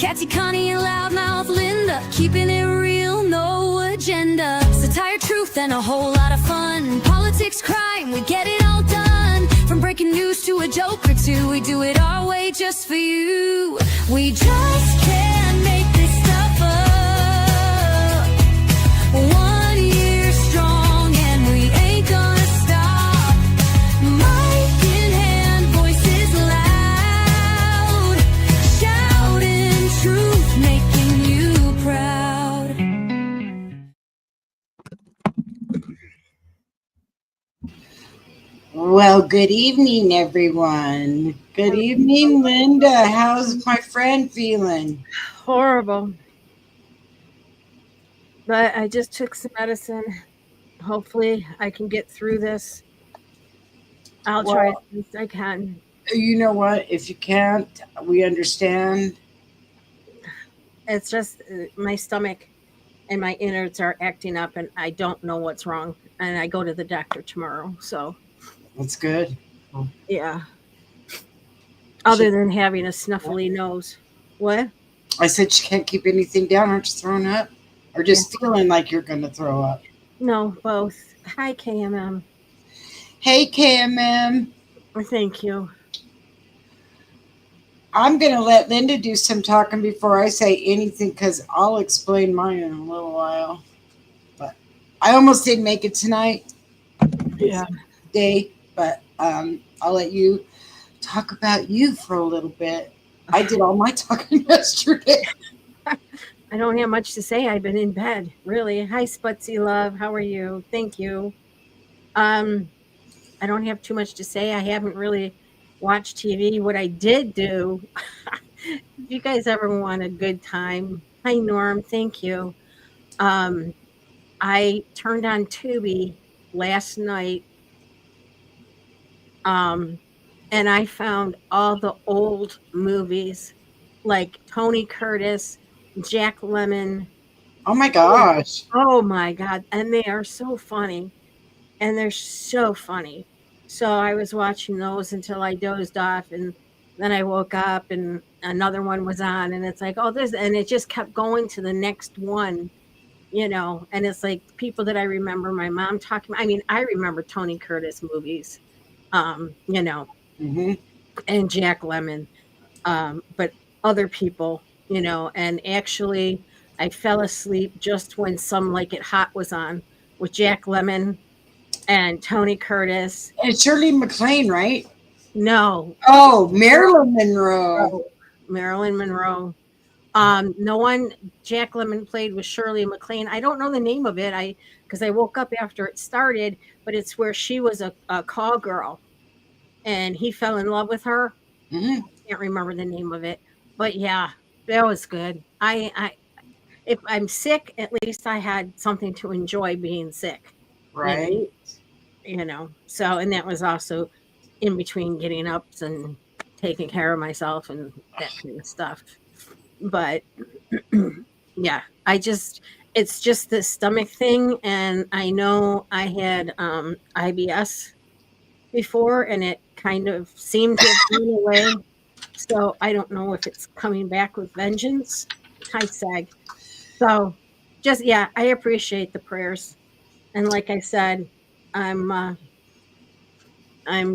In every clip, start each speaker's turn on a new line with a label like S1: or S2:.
S1: Catchy Connie and loudmouth Linda, keeping it real, no agenda. Satire, truth, and a whole lot of fun. Politics, crime, we get it all done. From breaking news to a joke or two, we do it our way just for you. We just can't make this stuff up. 1 year strong and we ain't gonna stop. Mic in hand, voices loud, shouting truth, making you proud.
S2: Well, good evening, everyone. Good evening, Linda. How's my friend feeling?
S3: Horrible. But I just took some medicine. Hopefully I can get through this. I'll try as best I can.
S2: You know what? If you can't, we understand.
S3: It's just my stomach and my innards are acting up and I don't know what's wrong. And I go to the doctor tomorrow. So
S2: That's good.
S3: yeah. Other than having a snuffly nose. What?
S2: I said you can't keep anything down. Aren't you throwing up? Or just feeling like you're going to throw up?
S3: No, both. Hi, KMM.
S2: Hey, KMM.
S3: Thank you.
S2: I'm going to let Linda do some talking before I say anything because I'll explain mine in a little while. But I almost didn't make it tonight.
S3: Yeah.
S2: Day, but I'll let you talk about you for a little bit. I did all my talking yesterday.
S3: I don't have much to say. I've been in bed, really. Hi, Sputsy Love. How are you? Thank you. I don't have too much to say. I haven't really watched TV. What I did do, if you guys ever want a good time, hi, Norm. Thank you. I turned on Tubi last night, and I found all the old movies like Tony Curtis, Jack Lemmon.
S2: Oh my gosh.
S3: Oh my God. And they are so funny. And they're so funny. So I was watching those until I dozed off. And then I woke up and another one was on. And it's like, oh, this. And it just kept going to the next one, you know. And it's like people that I remember my mom talking. I mean, I remember Tony Curtis movies, you know, and Jack Lemmon. But other people, you know, and actually I fell asleep just when Some Like It Hot was on with Jack Lemmon and Tony Curtis.
S2: And Shirley MacLaine, right?
S3: No.
S2: Oh, Marilyn Monroe.
S3: Marilyn Monroe. No one Jack Lemmon played with Shirley MacLaine. I don't know the name of it. Because I woke up after it started, but it's where she was a call girl and he fell in love with her. I can't remember the name of it, but yeah, that was good. If I'm sick, at least I had something to enjoy being sick.
S2: Right.
S3: You know, so, and that was also in between getting up and taking care of myself and that kind of stuff. But yeah, it's just the stomach thing. And I know I had IBS before and it kind of seemed to have gone away. So I don't know if it's coming back with vengeance. Hi, Sag. So just, yeah, I appreciate the prayers. And like I said, I'm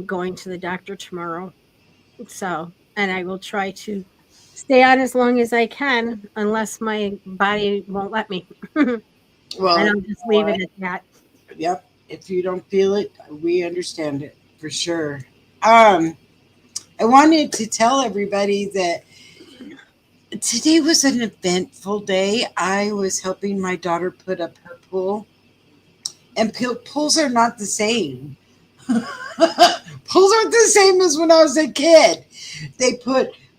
S3: going to the doctor tomorrow. So, and I will try to stay on as long as I can, unless my body won't let me.
S2: Well,
S3: and I'll just leave it at that.
S2: Yep. If you don't feel it, we understand it for sure. I wanted to tell everybody that today was an eventful day. I was helping my daughter put up her pool, and pools are not the same. Pools aren't the same as when I was a kid.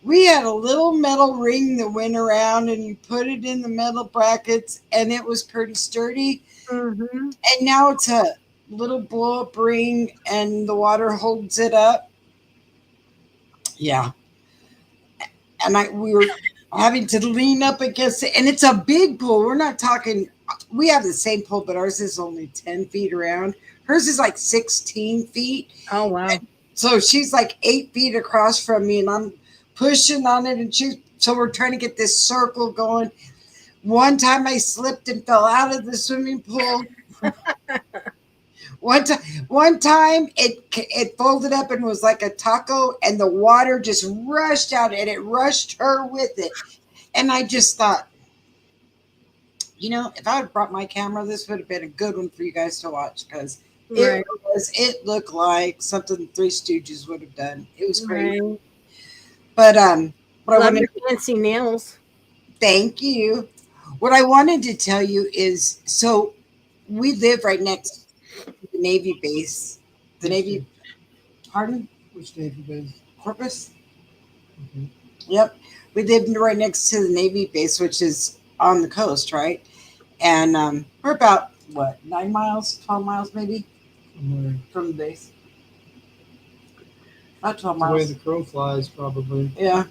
S2: We had a little metal ring that went around and you put it in the metal brackets and it was pretty sturdy. And now it's a little blow up ring and the water holds it up. Yeah. And we were having to lean up against it. And it's a big pool. We're not talking, we have the same pool, but ours is only 10 feet around. Hers is like 16 feet.
S3: Oh, wow.
S2: And so she's like 8 feet across from me and I'm pushing on it and she's So we're trying to get this circle going. One time I slipped and fell out of the swimming pool. One time it folded up and was like a taco, and the water just rushed out, and it rushed her with it. And I just thought, if I had brought my camera, this would have been a good one for you guys to watch, because
S3: Right.
S2: it looked like something the Three Stooges would have done. It was crazy.
S3: Right.
S2: But what I
S3: Love
S2: wanted
S3: your fancy nails.
S2: thank you. What I wanted to tell you is, so we live right next to the Navy base. The Navy, pardon?
S4: Which Navy base?
S2: Corpus?
S4: Okay.
S2: Yep. We live right next to the Navy base, which is on the coast, right? And we're about, 9 miles, 12 miles maybe
S4: Somewhere.
S2: from the base? About 12
S4: The way
S2: miles.
S4: the crow flies, probably.
S2: Yeah.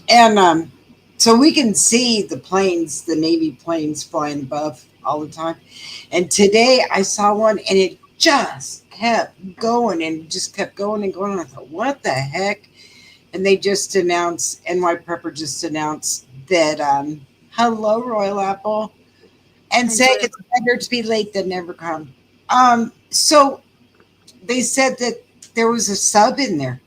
S2: And so we can see the planes, the Navy planes flying above all the time. And today I saw one, and it just kept going and just kept going and going. And I thought, what the heck? And they just announced, NY Prepper just announced that, hello, Royal Apple, and saying it's better to be late than never come. So they said that there was a sub in there.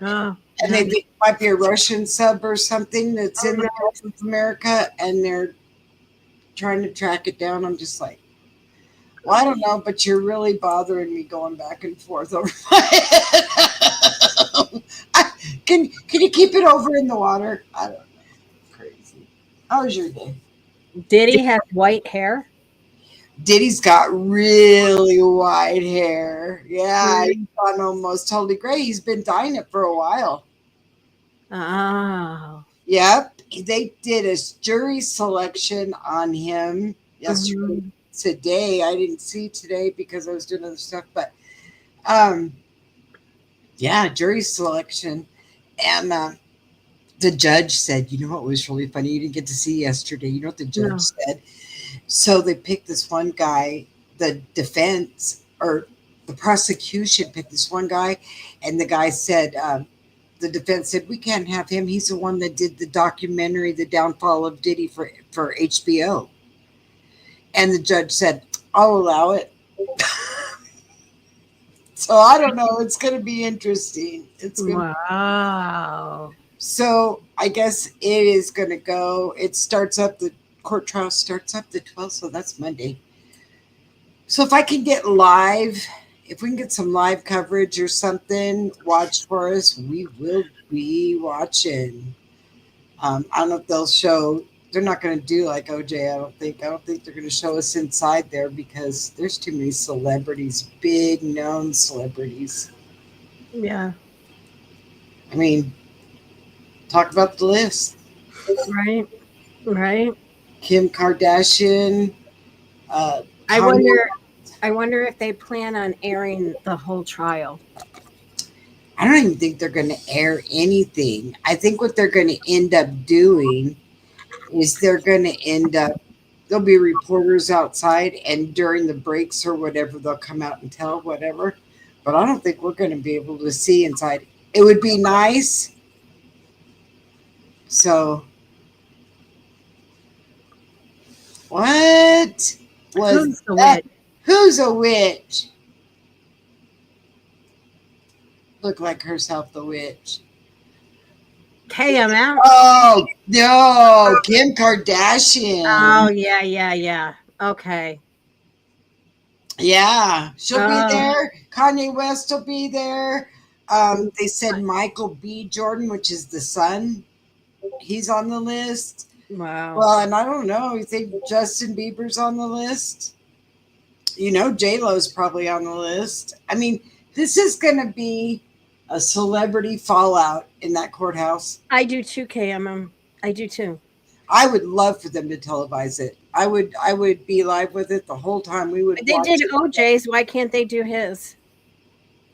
S3: Oh,
S2: And they think it might be a Russian sub or something that's in the Gulf of America, and they're trying to track it down. I'm just like, well, I don't know, but you're really bothering me going back and forth over my head. Can you keep it over in the water? I don't know. Crazy. How was your day?
S3: did he have white hair?
S2: Diddy's got really white hair. Yeah, he's gone almost totally gray. He's been dyeing it for a while.
S3: Oh.
S2: Yep. They did a jury selection on him yesterday.
S3: Mhm.
S2: Today, I didn't see today because I was doing other stuff, but yeah, jury selection. And the judge said, you know what was really funny? You didn't get to see yesterday. You know what the judge
S3: No.
S2: said? So they picked this one guy, the defense or the prosecution picked this one guy, and the guy said, the defense said, we can't have him. He's the one that did the documentary, The Downfall of Diddy for HBO. And the judge said, I'll allow it. So I don't know. It's going to be interesting. It's going to
S3: Wow.
S2: So I guess it is going to go. It starts up, the court trial starts up the 12th, so that's Monday. So if I can get live, if we can get some live coverage or something watched for us, we will be watching. I don't know if they'll show. They're not going to do like OJ. I don't think they're going to show us inside there because there's too many celebrities, big known celebrities.
S3: Yeah.
S2: I mean, talk about the list.
S3: Right. Right.
S2: Kim Kardashian.
S3: I
S2: Kanye-
S3: wonder if they plan on airing the whole trial.
S2: I don't even think they're going to air anything. I think what they're going to end up doing is there'll be reporters outside, and during the breaks or whatever, they'll come out and tell whatever. But I don't think we're going to be able to see inside. It would be nice. So, what was
S3: Who's the
S2: that?
S3: witch?
S2: Who's a witch? Look like herself, the witch.
S3: KML.
S2: Oh no, Kim Kardashian.
S3: Oh yeah, yeah, yeah. Okay.
S2: Yeah, she'll
S3: Oh.
S2: be there. Kanye West will be there. They said Michael B. Jordan, which is the son, he's on the list.
S3: Wow.
S2: Well, and I don't know. You think Justin Bieber's on the list? J-Lo's probably on the list. I mean, this is going to be a celebrity fallout in that courthouse.
S3: I do too, KMM. I do too.
S2: I would love for them to televise it. I would be live with it the whole time. We would.
S3: They
S2: watch
S3: did
S2: it.
S3: OJ's. Why can't they do his?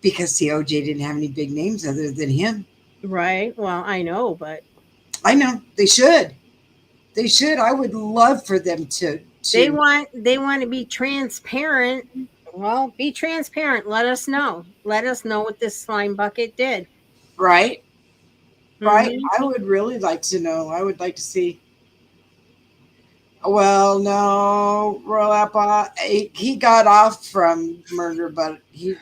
S2: Because the OJ didn't have any big names other than him.
S3: Right. Well, I know, but
S2: I know they should. They should. I would love for them to.
S3: they want to be transparent. Well, be transparent. Let us know. Let us know what this slime bucket did.
S2: Right. right?
S3: Mhm.
S2: I would really like to know. I would like to see. Well, no, Royal Apple. He got off from murder, but he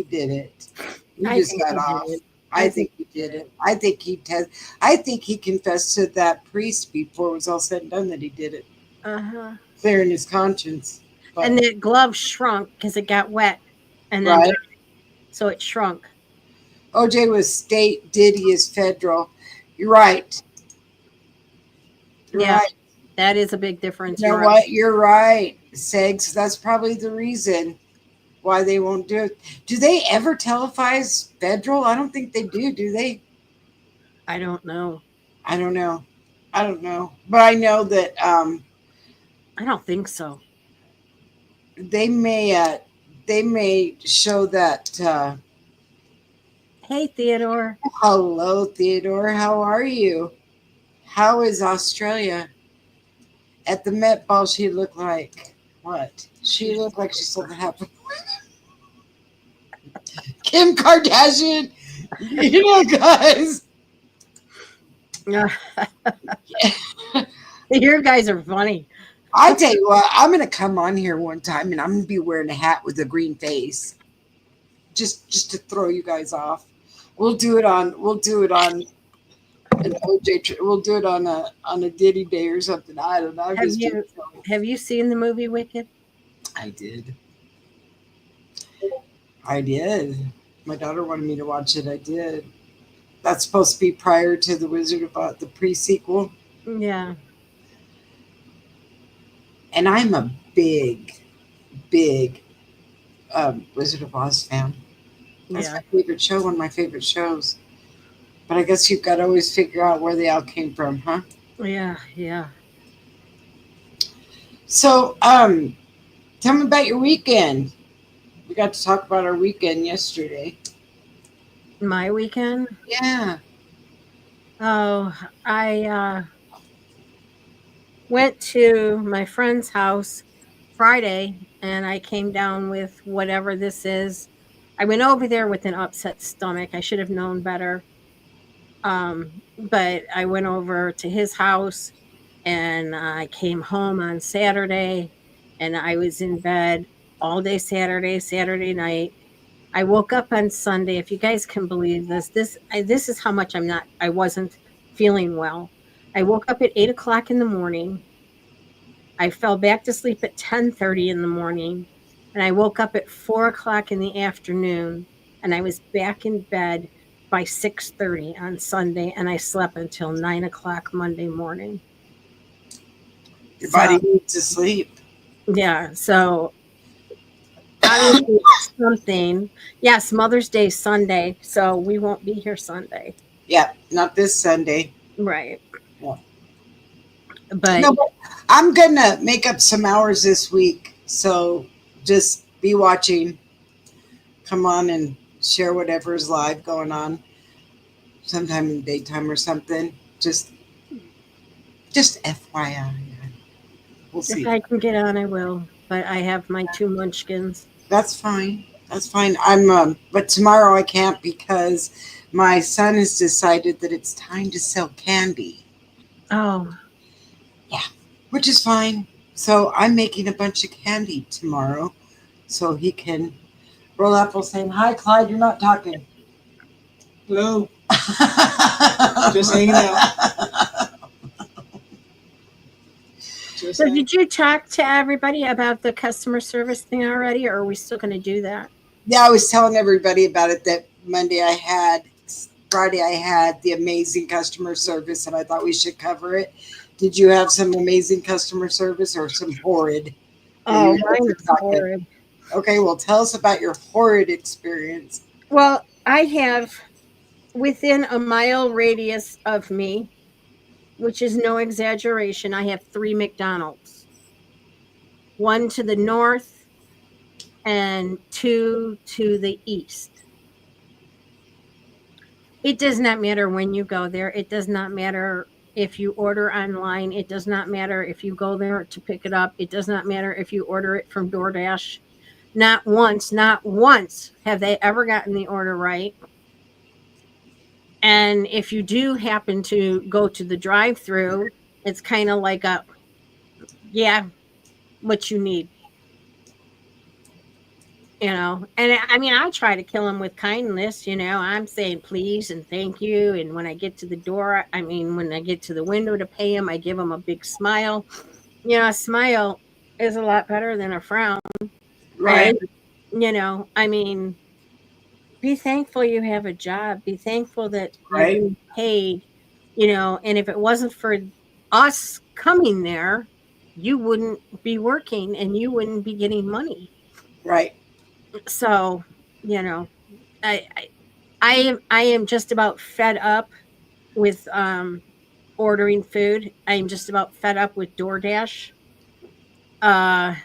S2: did it. He
S3: I
S2: just
S3: think
S2: got
S3: he
S2: off.
S3: did.
S2: I
S3: I
S2: think
S3: think
S2: he
S3: he
S2: did
S3: did.
S2: it. I think he confessed to that priest before it was all said and done that he did it,
S3: Uh-huh.
S2: clearing his conscience.
S3: And
S2: But
S3: that glove shrunk because it got wet and then
S2: right,
S3: so it shrunk.
S2: OJ was state, Diddy is federal. You're right. You're
S3: Yeah,
S2: right.
S3: that is a big
S2: You
S3: difference.
S2: know
S3: You're right.
S2: what? You're right, Segs. That's probably the reason why they won't do it. Do they ever televise federal? I don't think they do. Do they?
S3: I don't know.
S2: I don't know. I don't know. But I know that
S3: I don't think so.
S2: they may they may show that.
S3: Hey, Theodore.
S2: Hello, Theodore. How are you? How is Australia? At the Met Ball, she looked like what? She looked like she sold half. Kim Kardashian. You know, guys.
S3: Your guys are funny.
S2: I tell you what, I'm gonna come on here one time and I'm gonna be wearing a hat with a green face, just to throw you guys off. We'll do it on an OJ. We'll do it on a Diddy day or something. I don't know. I'm
S3: Have
S2: just being
S3: you
S2: silly.
S3: have you seen the movie Wicked?
S2: I did. I did. My daughter wanted me to watch it. I did. That's supposed to be prior to the Wizard of Oz, the pre-sequel.
S3: Yeah.
S2: And I'm a big Wizard of Oz fan. That's
S3: Yeah.
S2: my favorite show, one of my favorite shows. But I guess you've got to always figure out where they all came from, huh?
S3: Yeah. Yeah.
S2: So, tell me about your weekend. We got to talk about our weekend yesterday.
S3: My weekend?
S2: Yeah.
S3: Oh, I went to my friend's house Friday and I came down with whatever this is. I went over there with an upset stomach. I should have known better. But I went over to his house and I came home on Saturday and I was in bed all day Saturday night. I woke up on Sunday. If you guys can believe this, this is how much I wasn't feeling well. I woke up at 8 o'clock in the morning. I fell back to sleep at 10:30 in the morning, and I woke up at 4 o'clock in the afternoon, and I was back in bed by 6:30 on Sunday, and I slept until 9 o'clock Monday morning.
S2: Your
S3: So
S2: body needs to sleep.
S3: yeah, so obviously it's something. Yes, Mother's Day Sunday, so we won't be here Sunday,
S2: Yeah, not this Sunday.
S3: right?
S2: Yeah.
S3: But
S2: No, but I'm gonna make up some hours this week. So just be watching. Come on and share whatever is live going on sometime in the daytime or something. Just FYI. We'll
S3: if
S2: see.
S3: I can get on, I will. But I have my two munchkins.
S2: That's fine. That's fine. But tomorrow I can't because my son has decided that it's time to sell candy,
S3: Oh,
S2: which is fine. So I'm making a bunch of candy tomorrow so he can roll apple saying, "Hi, Clyde, you're not talking."
S4: Hello. Just hanging out. Just
S3: so
S4: hanging.
S3: did you talk to everybody about the customer service thing already, or are we still going to do that?
S2: Yeah, I was telling everybody about it that Friday I had the amazing customer service and I thought we should cover it. Did you have some amazing customer service or some horrid?
S3: Oh,
S2: You
S3: mine
S2: guys
S3: was
S2: are talking.
S3: horrid.
S2: Okay, well, tell us about your horrid experience.
S3: Well, I have within a mile radius of me, which is no exaggeration, I have 3 McDonald's. One to the north and 2 to the east. It does not matter when you go there. It does not matter if you order online. It does not matter if you go there to pick it up. It does not matter if you order it from DoorDash. Not once have they ever gotten the order right. And if you do happen to go to the drive-through, it's kind of like a, yeah, what you need, And I mean, I try to kill him with kindness. I'm saying please and thank you. And when I get to the door, I mean, when I get to the window to pay him, I give him a big smile. A smile is a lot better than a frown.
S2: Right.
S3: I mean, be thankful you have a job. Be thankful that you're
S2: Right.
S3: being paid, and if it wasn't for us coming there, you wouldn't be working and you wouldn't be getting money.
S2: Right.
S3: So, I I am just about fed up with ordering food. I am just about fed up with DoorDash. Uh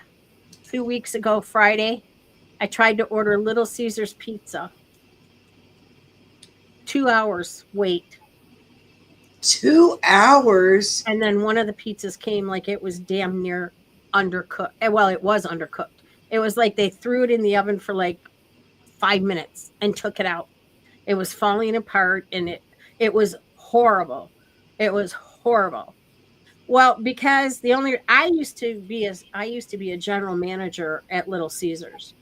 S3: 2 weeks ago Friday, I tried to order Little Caesars pizza. 2 hours wait.
S2: 2 hours.
S3: And then one of the pizzas came like it was damn near undercooked. Well, it was undercooked. It was like they threw it in the oven for like 5 minutes and took it out. It was falling apart and it was horrible. It was horrible. Well, because I used to be a general manager at Little Caesars.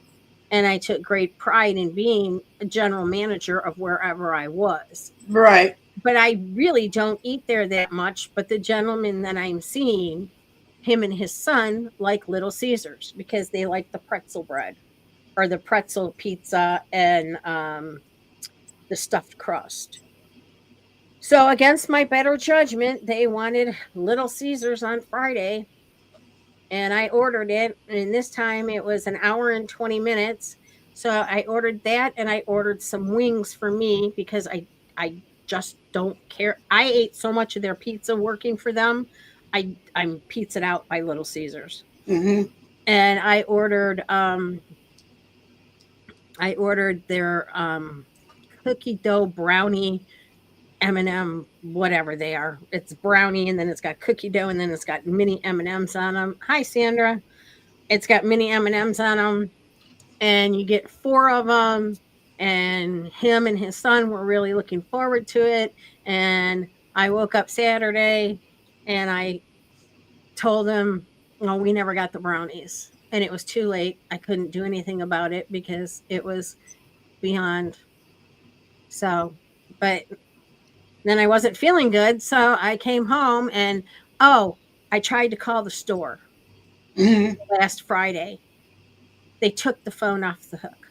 S3: And I took great pride in being a general manager of wherever I was.
S2: Right.
S3: But I really don't eat there that much. But the gentleman that I'm seeing, him and his son, like Little Caesars because they like the pretzel bread or the pretzel pizza and the stuffed crust. So against my better judgment, they wanted Little Caesars on Friday. And I ordered it. And this time it was an hour and 20 minutes. So I ordered that and I ordered some wings for me because I just don't care. I ate so much of their pizza working for them. I'm pizzaed out by Little Caesars.
S2: Hmm.
S3: And I ordered their cookie dough brownie M&M, whatever they are. It's brownie and then it's got cookie dough and then it's got mini M&Ms on them. Hi, Sandra. It's got mini M&Ms on them and you get 4 of them. And him and his son were really looking forward to it. And I woke up Saturday and I told him, well, we never got the brownies. And it was too late. I couldn't do anything about it because it was beyond. So, but then I wasn't feeling good. So I came home and, I tried to call the store
S2: Hmm.
S3: last Friday. They took the phone off the hook.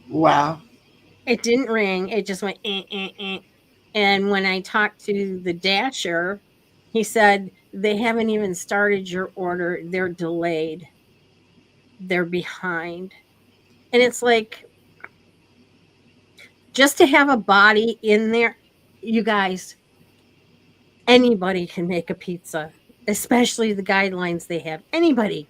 S2: Wow.
S3: It didn't ring. It just went, eh, eh, eh. And when I talked to the dasher, he said, they haven't even started your order. They're delayed. They're behind. And it's like, just to have a body in there, you guys, anybody can make a pizza, especially the guidelines they have. Anybody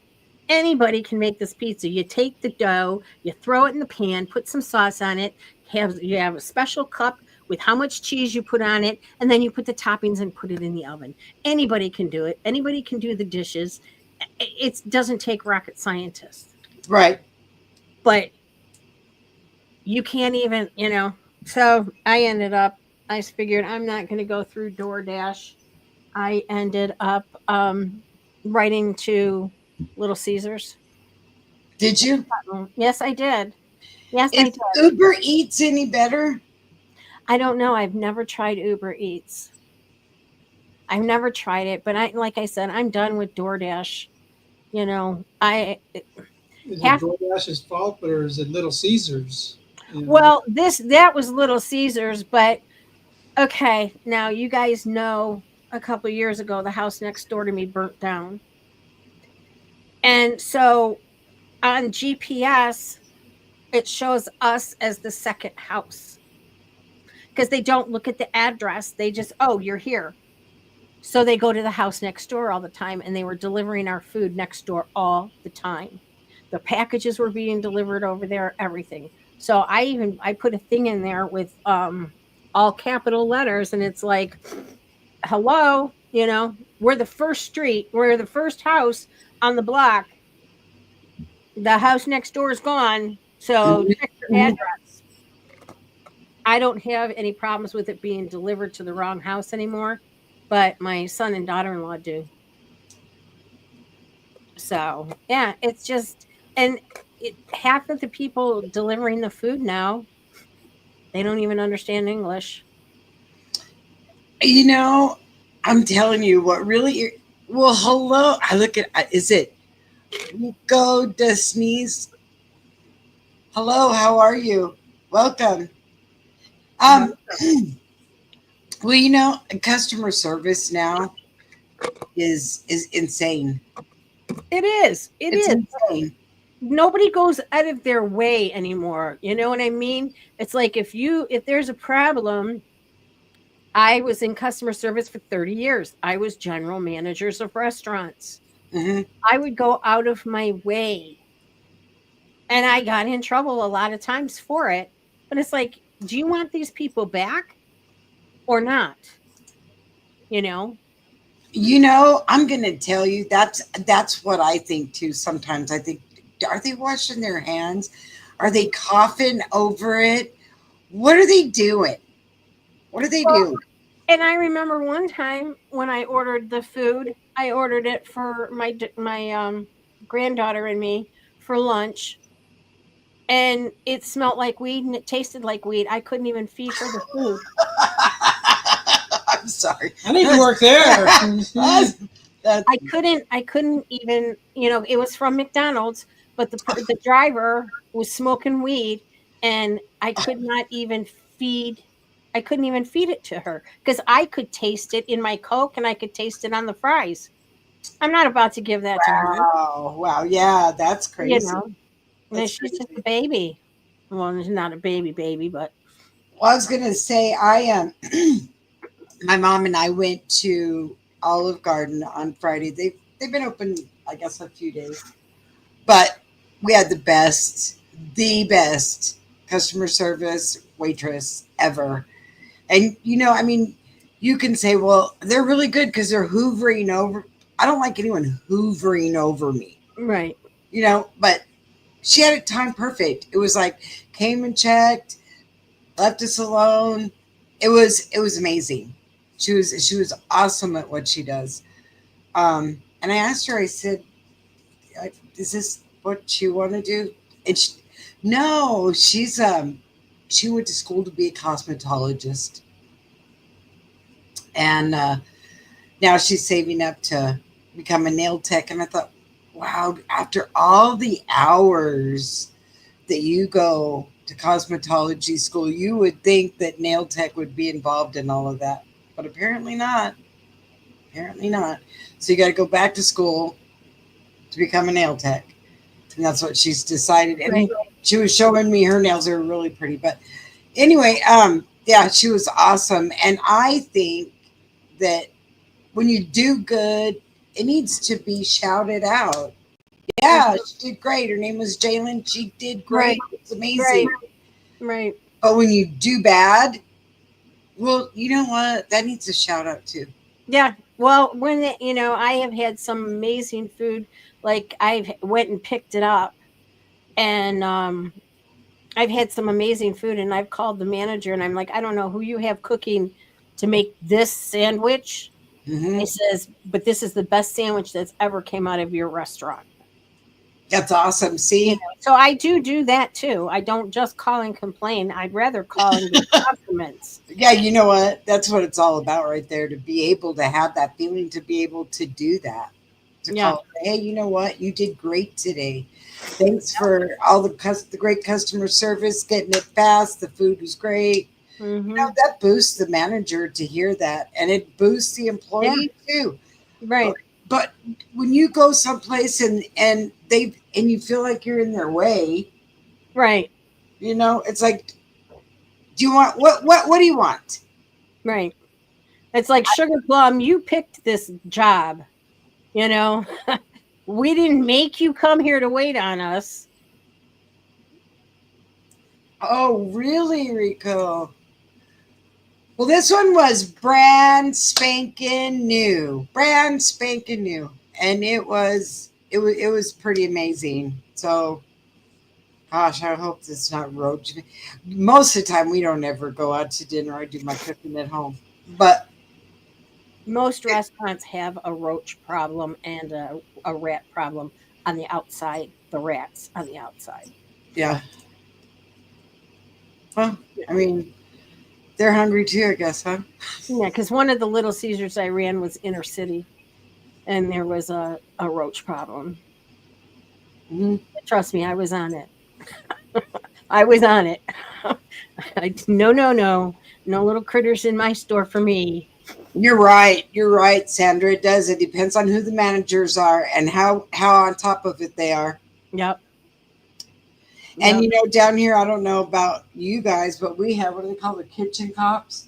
S3: can make this pizza. You take the dough, you throw it in the pan, put some sauce on it, you have a special cup with how much cheese you put on it, and then you put the toppings and put it in the oven. Anybody can do it. Anybody can do the dishes. It doesn't take rocket scientists.
S2: Right.
S3: But you can't even, So I figured I'm not going to go through DoorDash. I ended up writing to Little Caesars.
S2: Did you?
S3: Yes, I did. Yes, I
S2: Is
S3: did.
S2: Uber Eats any better?
S3: I don't know. I've never tried Uber Eats. I've never tried it, but like I said, I'm done with DoorDash. I
S4: Is it
S3: Half-
S4: DoorDash's fault, or is it Little Caesars?
S3: well, that was Little Caesars, but okay. Now you guys know a couple of years ago the house next door to me burnt down, and so on GPS it shows us as the second house because they don't look at the address. They just, you're here. So they go to the house next door all the time, and they were delivering our food next door all the time. The packages were being delivered over there, everything. So I put a thing in there with all capital letters, and it's like, hello, we're the first street, we're the first house on the block. The house next door is gone, so check your address. I don't have any problems with it being delivered to the wrong house anymore, but my son and daughter-in-law do. So, yeah, it's just, and half of the people delivering the food now, they don't even understand English.
S2: You know, I'm telling you what really. Well, hello. I look at. Is it Rico de Sneeze? Hello, how are you? Welcome. Um. Well, customer service now is insane.
S3: It is. It
S2: It's
S3: is.
S2: insane.
S3: Nobody goes out of their way anymore. You know what I mean? It's like if there's a problem, I was in customer service for 30 years. I was general managers of restaurants.
S2: Hmm.
S3: I would go out of my way. And I got in trouble a lot of times for it. But it's like, do you want these people back or not? You know?
S2: I'm gonna tell you that's what I think too. Sometimes I think, are they washing their hands? Are they coughing over it? What are they doing? What do they
S3: Well,
S2: do?
S3: and I remember one time when I ordered the food, I ordered it for my granddaughter and me for lunch, and it smelled like weed and it tasted like weed. I couldn't even feed her the food.
S2: I'm sorry.
S4: I need to work there.
S2: That's
S3: I couldn't even, it was from McDonald's, but the driver was smoking weed, and feed I couldn't even feed it to her because I could taste it in my Coke and I could taste it on the fries. I'm not about to give that to her,
S2: wow. Yeah, that's
S3: you
S2: crazy.
S3: know. And
S2: That's
S3: she's just a
S2: crazy.
S3: baby. Well, she's not a baby, but
S2: Well, I was gonna say I am. My mom and I went to Olive Garden on Friday. They've been open, I guess, a few days, but we had the best customer service waitress ever. And I mean, you can say, well, they're really good because they're hoovering over. I don't like anyone hoovering over me,
S3: right,
S2: but she had it timed perfect. It was like came and checked, left us alone. It was amazing. She was awesome at what she does. And I asked her, I said, is this what you want to do? And no, she went to school to be a cosmetologist, and now she's saving up to become a nail tech. And I thought, wow, after all the hours that you go to cosmetology school, you would think that nail tech would be involved in all of that, but apparently not. Apparently not. So you got to go back to school to become a nail tech, and that's what she's decided. And
S3: right.
S2: she was showing me her nails are really pretty. But anyway, yeah, she was awesome, and I think that when you do good, it needs to be shouted out. Yeah, she did great. Her name was Jalen. She did great.
S3: Right,
S2: It's amazing.
S3: right.
S2: But when you do bad, well, you know what? That needs a shout out too.
S3: Yeah. Well, I have had some amazing food. Like I've went and picked it up, and I've had some amazing food, and I've called the manager, and I'm like, I don't know who you have cooking to make this sandwich.
S2: Hmm.
S3: He says, but this is the best sandwich that's ever came out of your restaurant.
S2: That's awesome. See,
S3: So I do that too. I don't just call and complain. I'd rather call and give compliments.
S2: yeah, you know what? That's what it's all about right there. To be able to have that feeling, to be able to do that, to
S3: Yeah.
S2: call, hey, you know what? You did great today. Thanks for all the great customer service, getting it fast. The food was great.
S3: Hmm.
S2: That boosts the manager to hear that, and it boosts the employee too.
S3: Right.
S2: But when you go someplace and you feel like you're in their way,
S3: Right.
S2: it's like, do you want what do you want?
S3: Right. It's like Sugar Plum, you picked this job, you know. We didn't make you come here to wait on us.
S2: Oh, really, Rico? Well, this one was brand spanking new, and it was pretty amazing. So Gosh, I hope it's not roach. Most of the time, we don't ever go out to dinner. I do my cooking at home. But
S3: Most restaurants have a roach problem and a rat problem on the outside. The rats on the outside.
S2: yeah, well, I mean, they're hungry too, I guess, huh?
S3: Yeah, because one of the Little Caesars I ran was inner city, and there was a roach problem.
S2: Mhm.
S3: Trust me, I was on it. I was on it. No little critters in my store for me.
S2: You're right. You're right, Sandra. It does. It depends on who the managers are and how on top of it they are.
S3: Yep.
S2: And
S3: Yep.
S2: down here, I don't know about you guys, but we have what do they call the kitchen cops,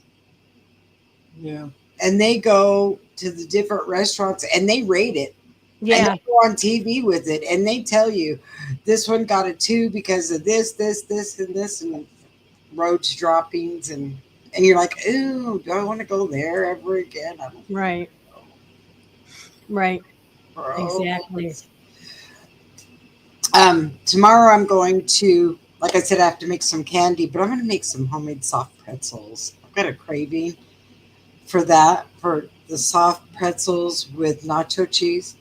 S4: Yeah.
S2: and they go to the different restaurants and they rate it. And
S3: Yeah.
S2: they go on TV with it, and they tell you this one got a 2 because of this, and this, and roach droppings, and you're like, ooh, do I want to go there ever again? I don't
S3: Right. Right.
S2: know.
S3: Exactly.
S2: Tomorrow I'm going to, like I said, I have to make some candy, but I'm going to make some homemade soft pretzels. I've got a craving for that, for the soft pretzels with nacho cheese.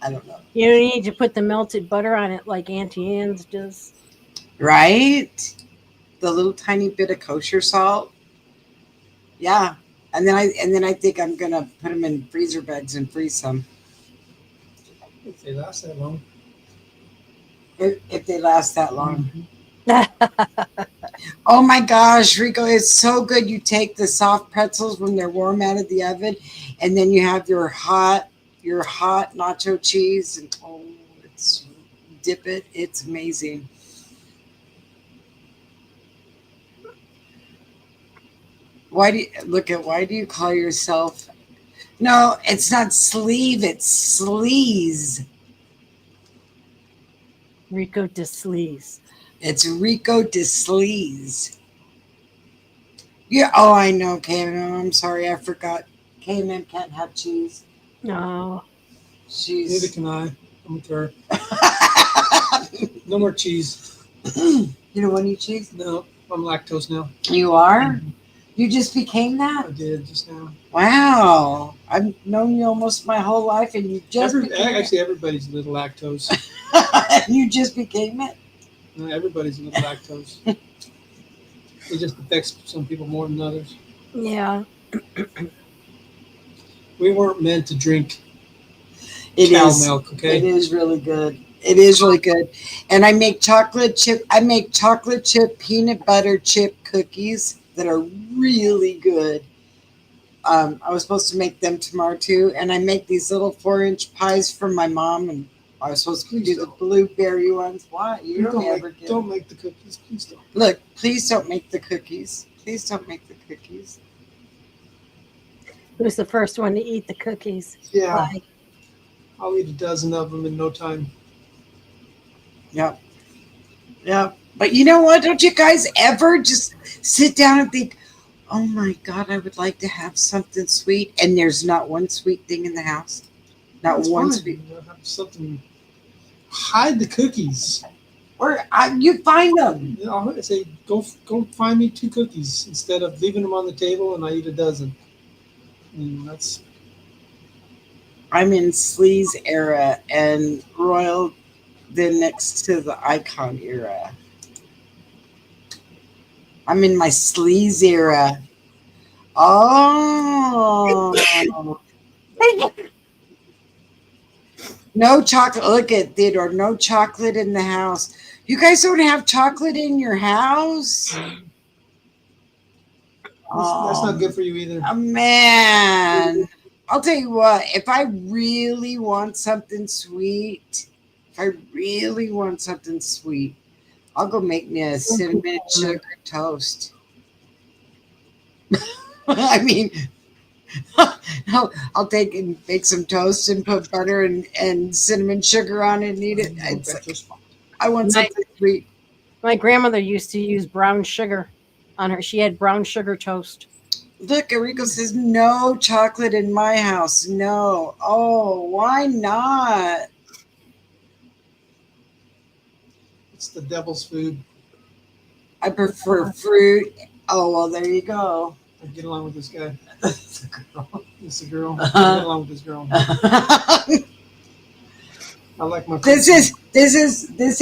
S2: I don't know.
S3: You don't need to put the melted butter on it like Auntie Anne's does.
S2: Right? The little tiny bit of kosher salt. Yeah. And then I think I'm gonna put them in freezer bags and freeze them
S4: If they last that long.
S2: if they last that long. Oh my gosh, Rico, it's so good. You take the soft pretzels when they're warm out of the oven, and then you have your hot nacho cheese, and it's dip it. It's amazing. Why do you call yourself? No, it's not sleeve. It's sleaze.
S3: Rico de Sleaze.
S2: It's Rico de Sleaze. Yeah. Oh, I know, Cayman. I'm sorry, I forgot. Cayman can't have cheese.
S3: No.
S4: Neither
S2: She's.
S4: can I. I'm with her. No more cheese.
S2: You don't want any cheese?
S4: No, I'm lactose now.
S2: You are? You just became that?
S4: I did just now.
S2: Wow. I've known you almost my whole life, and you just became
S4: Actually, everybody's a little lactose.
S2: it. You just became it.
S4: No, everybody's a little lactose. It just affects some people more than others.
S3: Yeah.
S4: We weren't meant to drink
S2: It
S4: cow
S2: is.
S4: milk,
S2: It
S4: okay?
S2: is really good. It is really good. And I make chocolate chip peanut butter chip cookies that are really good. I was supposed to make them tomorrow too, and I make these little 4-inch pies for my mom, and I was supposed to
S4: Please
S2: do the
S4: don't.
S2: blueberry ones. Why? You don't ever get.
S4: Don't make the cookies. Please don't.
S2: Look, please don't make the cookies. Please don't make the cookies.
S3: Who's the first one to eat the cookies?
S4: Yeah,
S3: Why?
S4: I'll eat a dozen of them in no time.
S2: Yep. Yep. But you know what? Don't you guys ever just sit down and think, oh my God, I would like to have something sweet, and there's not one sweet thing in the house? Not
S4: That's
S2: one
S4: fine.
S2: sweet.
S4: You know, have something. Hide the cookies.
S2: Or you find them.
S4: You know, I say, go find me 2 cookies instead of leaving them on the table and I eat a dozen. That's
S2: I'm in Sleaze era, and Royal then next to the Icon era. I'm in my Sleaze era. Oh. No chocolate. Look at Theodore. No chocolate in the house. You guys don't have chocolate in your house?
S4: that's not good for you either.
S2: Oh, man. I'll tell you what, if I really want something sweet, I'll go make me a cinnamon sugar toast. I mean, I'll take and make some toast and put butter and cinnamon sugar on it and eat it. I want something sweet.
S3: My grandmother used to use brown sugar on her. She had brown sugar toast.
S2: Look, Enrico says no chocolate in my house. No. Oh, why not?
S4: It's the devil's food.
S2: I prefer fruit. Oh, well, there you go.
S4: I get along with this guy.
S2: That's a girl.
S4: It's a girl. I
S2: Uh-huh.
S4: get along with this girl. I like my
S2: This
S4: fruits.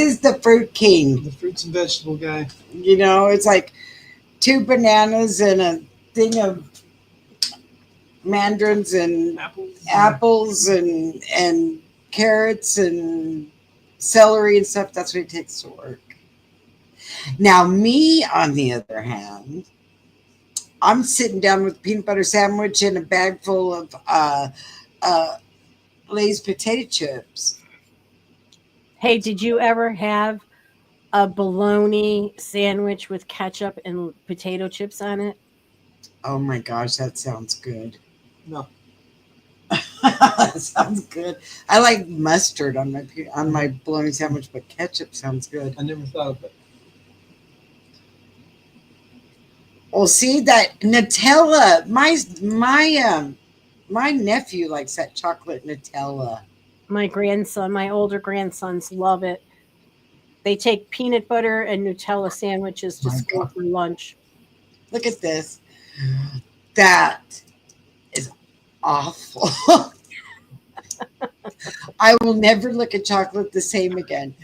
S2: is the fruit king.
S4: The fruits and vegetable guy.
S2: You know, it's like 2 bananas and a thing of mandarins and apples and carrots and celery and stuff. That's what it takes to work. Now, me, on the other hand, I'm sitting down with a peanut butter sandwich and a bag full of Lay's potato chips.
S3: Hey, did you ever have a bologna sandwich with ketchup and potato chips on it?
S2: Oh my gosh, that sounds good.
S4: No.
S2: That sounds good. I like mustard on my bologna sandwich, but ketchup sounds good.
S4: I never thought of it.
S2: Well, see that Nutella. My nephew likes that chocolate Nutella.
S3: My older grandsons love it. They take peanut butter and Nutella sandwiches to
S2: My
S3: school
S2: God.
S3: for lunch.
S2: Look at this. That is awful. I will never look at chocolate the same again.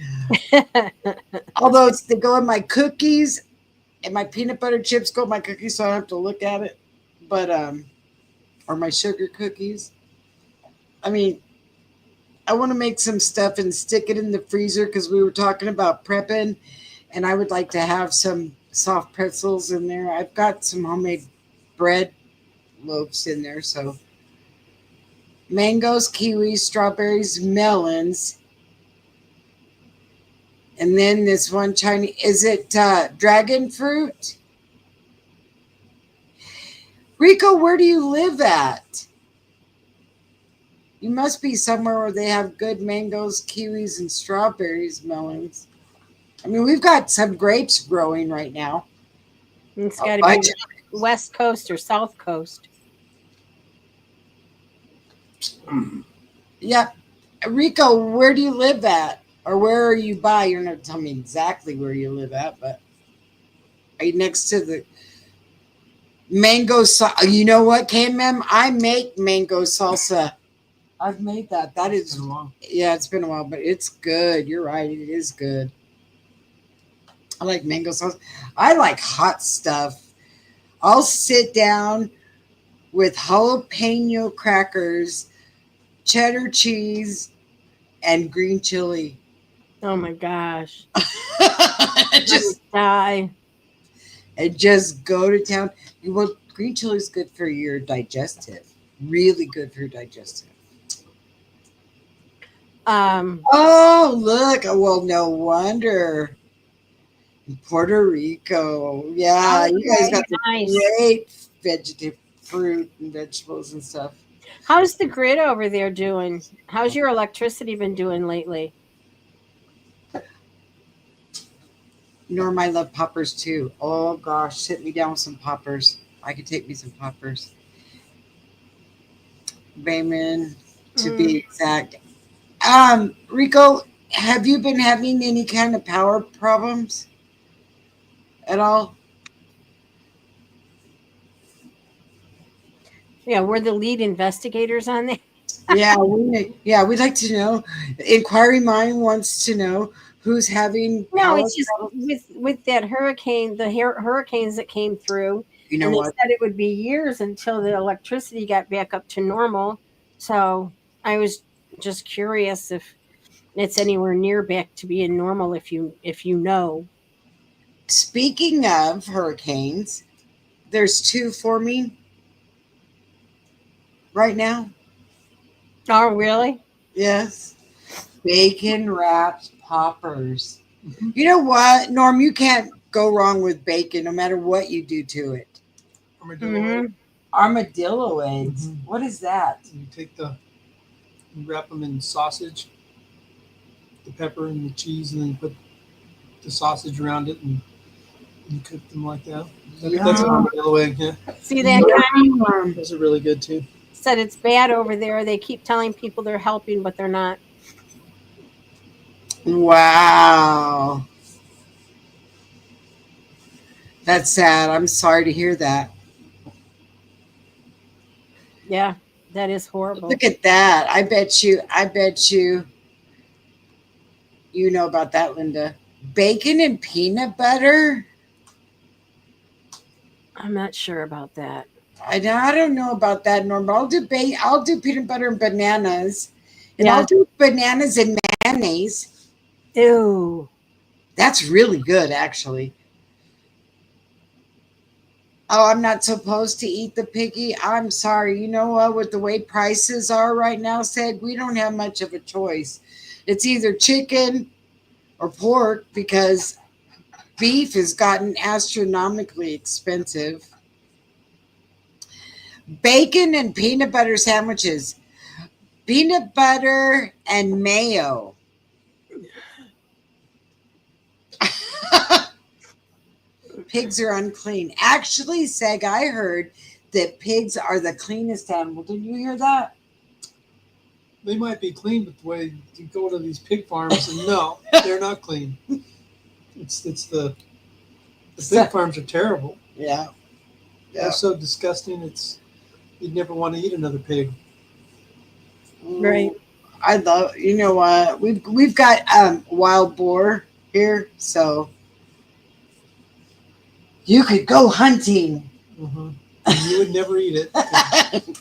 S2: Although they go in my cookies and my peanut butter chips go in my cookies, so I don't have to look at it. But or my sugar cookies. I mean, I want to make some stuff and stick it in the freezer because we were talking about prepping, and I would like to have some soft pretzels in there. I've got some homemade bread loaves in there, so mangoes, kiwis, strawberries, melons, and then this one Chinese. Is it dragon fruit? Rico, where do you live at? You must be somewhere where they have good mangoes, kiwis, and strawberries, melons. I mean, we've got some grapes growing right now.
S3: It's
S2: A
S3: got to
S2: bunch
S3: be West Coast or South Coast.
S2: Yep. Rico, where do you live at? Or where are you by? You're not telling me exactly where you live at, but are you next to the mango salsa? You know what, K-Mem? I make mango salsa. I've made that. That
S4: It's
S2: is,
S4: been a while.
S2: yeah, it's been a while, but it's good. You're right. It is good. I like mango sauce. I like hot stuff. I'll sit down with jalapeno crackers, cheddar cheese, and green chili.
S3: Oh my gosh.
S2: just
S3: Die.
S2: and just go to town. Well, green chili is good for your digestive. Really good for your digestive. Oh, look. Well, no wonder. Puerto Rico. Yeah, you guys got the
S3: nice.
S2: great vegetative fruit and vegetables and stuff.
S3: How's the grid over there doing? How's your electricity been doing lately?
S2: Norm, I love poppers too. Oh gosh, sit me down with some poppers. I could take me some poppers. Bayman, to be exact. Rico, have you been having any kind of power problems at all?
S3: Yeah, we're the lead investigators on that.
S2: We'd like to know. Inquiry Mind wants to know who's having
S3: No,
S2: power
S3: it's just
S2: problems.
S3: with that hurricane, the hurricanes that came through,
S2: You know
S3: and they
S2: what?
S3: said it would be years until the electricity got back up to normal. So I was just curious if it's anywhere near back to being normal. If you know,
S2: Speaking of hurricanes, there's 2 forming right now.
S3: oh really?
S2: Yes. Bacon wrapped poppers.
S4: Mhm.
S2: You know what, Norm? You can't go wrong with bacon no matter what you do to it.
S4: Armadillo
S3: Mhm.
S4: egg.
S2: Armadillo eggs.
S4: Mhm.
S2: What is that?
S4: You wrap them in sausage, the pepper and the cheese, and then you put the sausage around it and you cook them like that. That's an armadillo egg, yeah.
S3: See that guy
S4: Those are really good too.
S3: said it's bad over there. They keep telling people they're helping, but they're not.
S2: Wow. That's sad. I'm sorry to hear that.
S3: Yeah, that is horrible.
S2: Look at that. I bet you you know about that, Linda. Bacon and peanut butter?
S3: I'm not sure about that.
S2: I don't know about that, Norma. I'll do peanut butter and bananas. And
S3: Yeah.
S2: I'll do bananas and mayonnaise.
S3: Ew.
S2: That's really good, actually. Oh, I'm not supposed to eat the piggy. I'm sorry. You know what? With the way prices are right now, Seg, we don't have much of a choice. It's either chicken or pork because beef has gotten astronomically expensive. Bacon and peanut butter sandwiches, peanut butter and mayo. Pigs are unclean. Actually, Seg, I heard that pigs are the cleanest animal. Did you hear that?
S4: They might be clean, but the way you go to these pig farms, and no, they're not clean. It's the pig farms are terrible.
S2: Yeah.
S4: They're so disgusting. You'd never want to eat another pig.
S3: Right.
S2: I love. You know what? We've got wild boar here, so you could go hunting.
S4: Mm-hmm. You would never eat it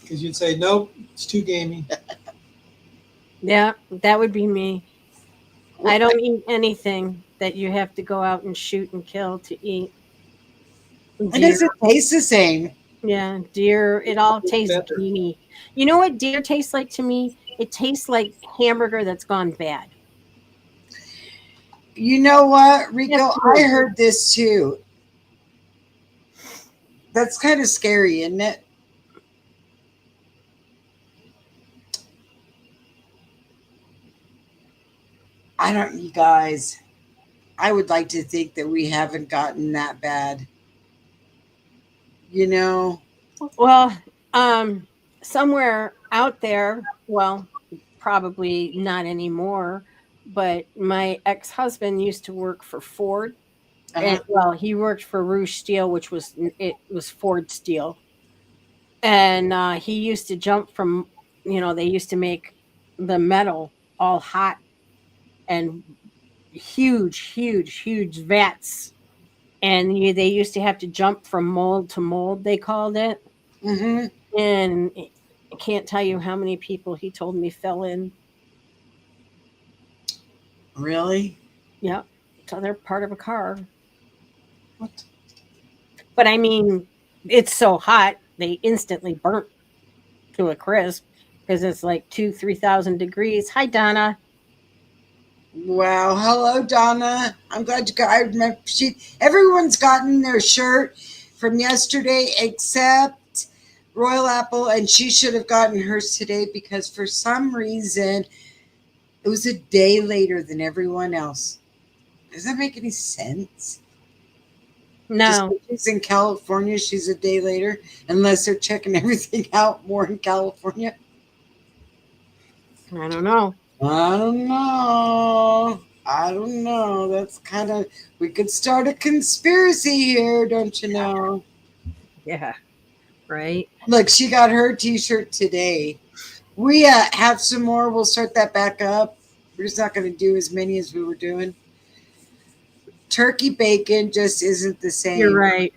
S4: because you'd say, nope, it's too gamey.
S3: Yeah, that would be me. I don't eat anything that you have to go out and shoot and kill to eat.
S2: It
S3: Deer.
S2: doesn't taste the same.
S3: Yeah, deer. It all
S4: It's
S3: tastes
S4: better.
S3: gamey. You know what deer tastes like to me? It tastes like hamburger that's gone bad.
S2: You know what, Rico?
S3: Yes,
S2: I
S3: yes.
S2: heard this too. That's kind of scary, isn't it? I don't, you guys. I would like to think that we haven't gotten that bad. You know,
S3: Well, somewhere out there, well, probably not anymore, but my ex-husband used to work for Ford. And well, he worked for Rouge Steel, which was Ford Steel. And he used to jump from, they used to make the metal all hot and huge, huge, huge vats. And they used to have to jump from mold to mold, they called it.
S2: hmm
S3: And I can't tell you how many people he told me fell in.
S2: Really?
S3: Yep. So they're part of a car.
S4: What?
S3: But I mean, it's so hot, they instantly burnt to a crisp because it's like 3,000 degrees. Hi, Donna.
S2: Wow. Hello, Donna. I'm glad you got. I remember everyone's gotten their shirt from yesterday except Royal Apple, and she should have gotten hers today because for some reason it was a day later than everyone else. Does that make any sense? Just
S3: No,
S2: because she's in California, she's a day later, unless they're checking everything out more in California.
S3: I don't know.
S2: I don't know. I don't know. That's kind of, we could start a conspiracy here, don't you know?
S3: Yeah, right.
S2: Look, she got her t-shirt today. We have some more. We'll start that back up. We're just not going to do as many as we were doing. Turkey bacon just isn't the same.
S3: You're right.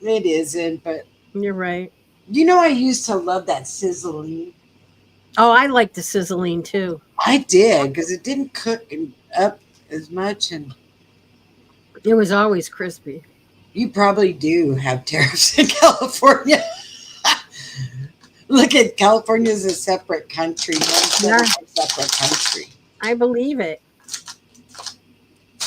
S2: It isn't, but
S3: You're right.
S2: you know, I used to love that sizzling.
S3: Oh, I like the sizzling too.
S2: I did because it didn't cook up as much, and
S3: It was always crispy.
S2: you probably do have tariffs in California. Look at California as a separate country.
S3: Yeah.
S2: A separate country.
S3: I believe it.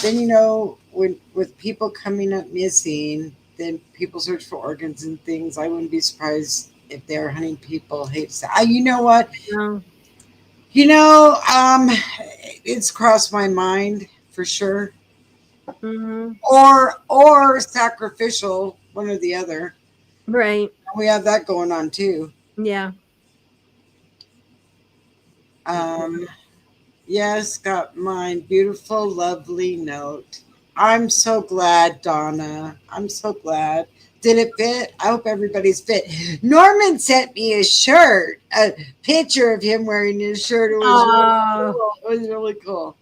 S2: Then you know, when with people coming up missing, then people search for organs and things. I wouldn't be surprised if they're hunting people. Hate to say, you know what?
S3: No.
S2: You know, it's crossed my mind for sure.
S3: Hmm.
S2: Or sacrificial, one or the other.
S3: Right.
S2: We have that going on too.
S3: Yeah.
S2: Yes, got mine. Beautiful, lovely note. I'm so glad, Donna. I'm so glad. Did it fit? I hope everybody's fit. Norman sent me a shirt, a picture of him wearing his shirt. It was really
S3: Oh,
S2: cool. It was really cool.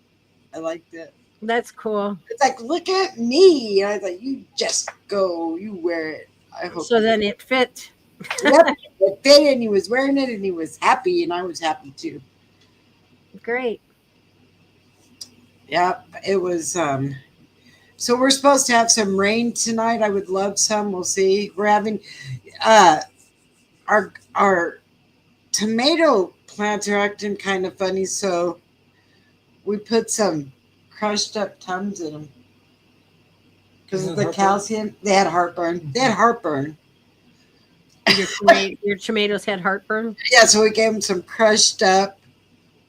S2: I liked it.
S3: that's cool.
S2: It's like, look at me. And I was like, you just go, you wear it. I hope.
S3: So then it fit.
S2: Yep, it fit, and he was wearing it, and he was happy, and I was happy too.
S3: Great.
S2: Yep, it was. So we're supposed to have some rain tonight. I would love some. We'll see. We're having our tomato plants are acting kind of funny, so we put some crushed up Tums in them because of the
S4: Heartburn?
S2: calcium. They had heartburn. They had heartburn.
S3: Your tomatoes had heartburn.
S2: Yeah, so we gave them some crushed up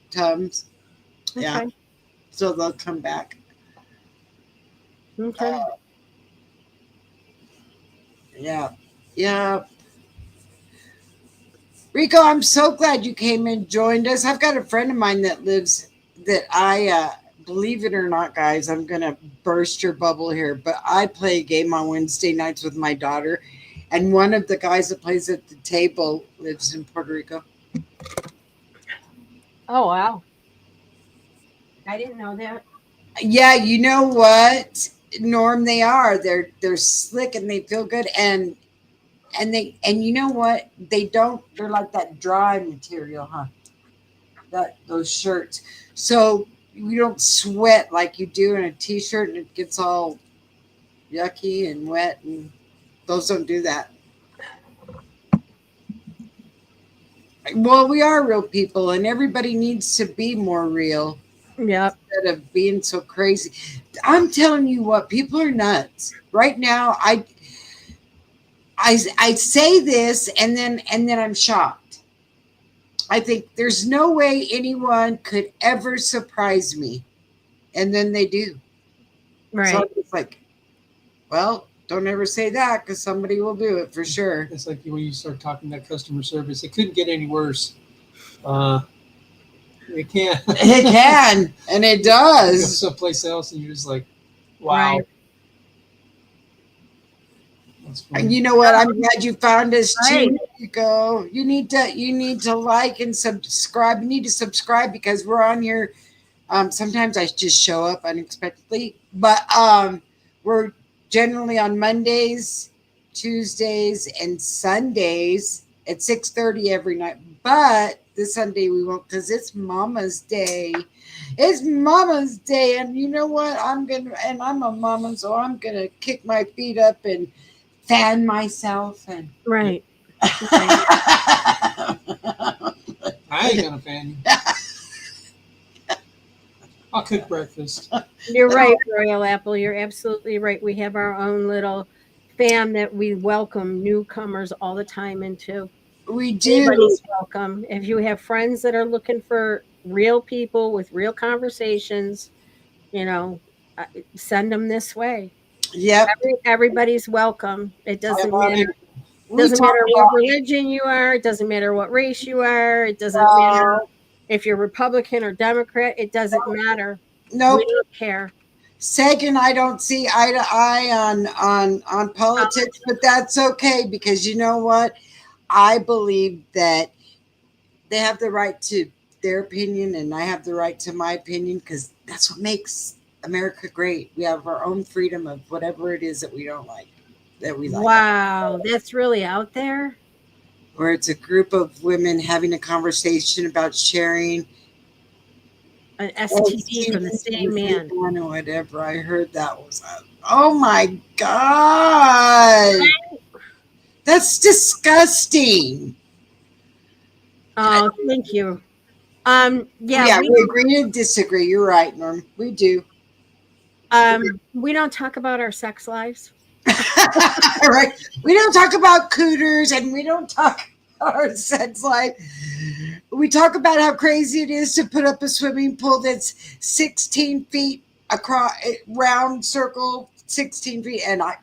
S2: Tums. Yeah,
S3: Okay.
S2: so they'll come back.
S3: Okay.
S2: Yeah, yeah. Rico, I'm so glad you came and joined us. I've got a friend of mine that lives that I believe it or not, guys, I'm gonna burst your bubble here, but I play a game on Wednesday nights with my daughter, and one of the guys that plays at the table lives in Puerto Rico.
S3: Oh wow. I didn't know that.
S2: Yeah, you know what, Norm, they are. They're slick and they feel good, and you know what? They're like that dry material, huh? Those shirts. So you don't sweat like you do in a t-shirt and it gets all yucky and wet, and those don't do that. Well, we are real people, and everybody needs to be more real
S3: Yep.
S2: instead of being so crazy. I'm telling you what, people are nuts right now. I say this and then I'm shocked. I think there's no way anyone could ever surprise me, and then they do.
S3: Right.
S2: So it's like, well, don't ever say that because somebody will do it for sure.
S4: It's like when you start talking about customer service, it couldn't get any worse. It can't.
S2: It can, and it
S4: You go
S2: does.
S4: someplace else, and you're just like, wow.
S3: Right.
S4: That's funny.
S2: And you know what? I'm glad you found us
S3: Right.
S2: too, Nico. You need to like and subscribe. You need to subscribe because we're on here. Sometimes I just show up unexpectedly, but we're generally on Mondays, Tuesdays, and Sundays at 6:30 every night. But this Sunday we won't because it's Mama's Day. It's Mama's Day, and you know what? I'm a mama, so I'm gonna kick my feet up and fan myself and.
S3: Right.
S4: I ain't gonna fan you. I'll cook breakfast.
S3: You're right, Royal Apple. You're absolutely right. We have our own little fam that we welcome newcomers all the time into.
S2: We do.
S3: Anybody's welcome. If you have friends that are looking for real people with real conversations, send them this way.
S2: Yep.
S3: Everybody's welcome. It doesn't
S2: love
S3: matter.
S2: We
S3: Doesn't
S2: talk
S3: matter
S2: about-
S3: what religion you are. It doesn't matter what race you are. It doesn't matter if you're Republican or Democrat. It doesn't matter.
S2: Nope.
S3: We don't care.
S2: Seg and I don't see eye to eye on politics, but that's okay because you know what? I believe that they have the right to their opinion and I have the right to my opinion because that's what makes America great. We have our own freedom of whatever it is that we don't like, that we like.
S3: Wow, that's really out there.
S2: Where it's a group of women having a conversation about sharing
S3: An STD from the same man.
S2: or whatever. I heard that was oh my god, that's disgusting.
S3: Oh, thank you.
S2: Yeah, we agree to disagree. You're right, Norm. We do.
S3: We don't talk about our sex lives.
S2: Right. We don't talk about cooters and we don't talk about our sex life. We talk about how crazy it is to put up a swimming pool that's 16 feet across, round circle, 16 feet. And I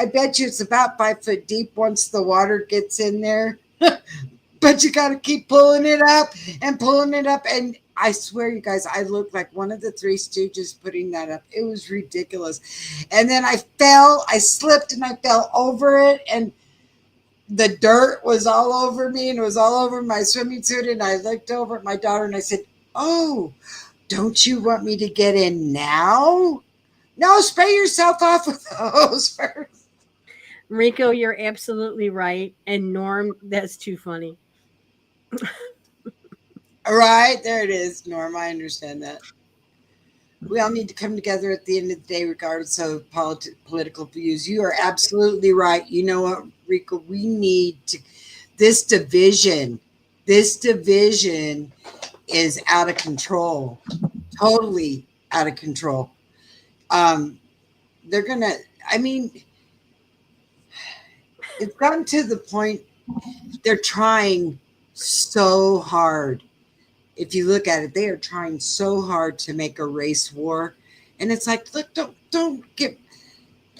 S2: bet you it's about 5 foot deep once the water gets in there. But you got to keep pulling it up. And I swear, you guys, I looked like one of the Three Stooges putting that up. It was ridiculous. And then I slipped and I fell over it, and the dirt was all over me and it was all over my swimming suit. And I looked over at my daughter and I said, "Oh, don't you want me to get in now? No, spray yourself off with the hose first."
S3: Rico, you're absolutely right. And Norm, that's too funny.
S2: All right, there it is, Norm. I understand that. We all need to come together at the end of the day, regardless of political views. You are absolutely right. You know what, Rico? We need to. This division is out of control, totally out of control. They're gonna. I mean, it's gotten to the point they're trying so hard. If you look at it, they are trying so hard to make a race war. And it's like, look, don't get,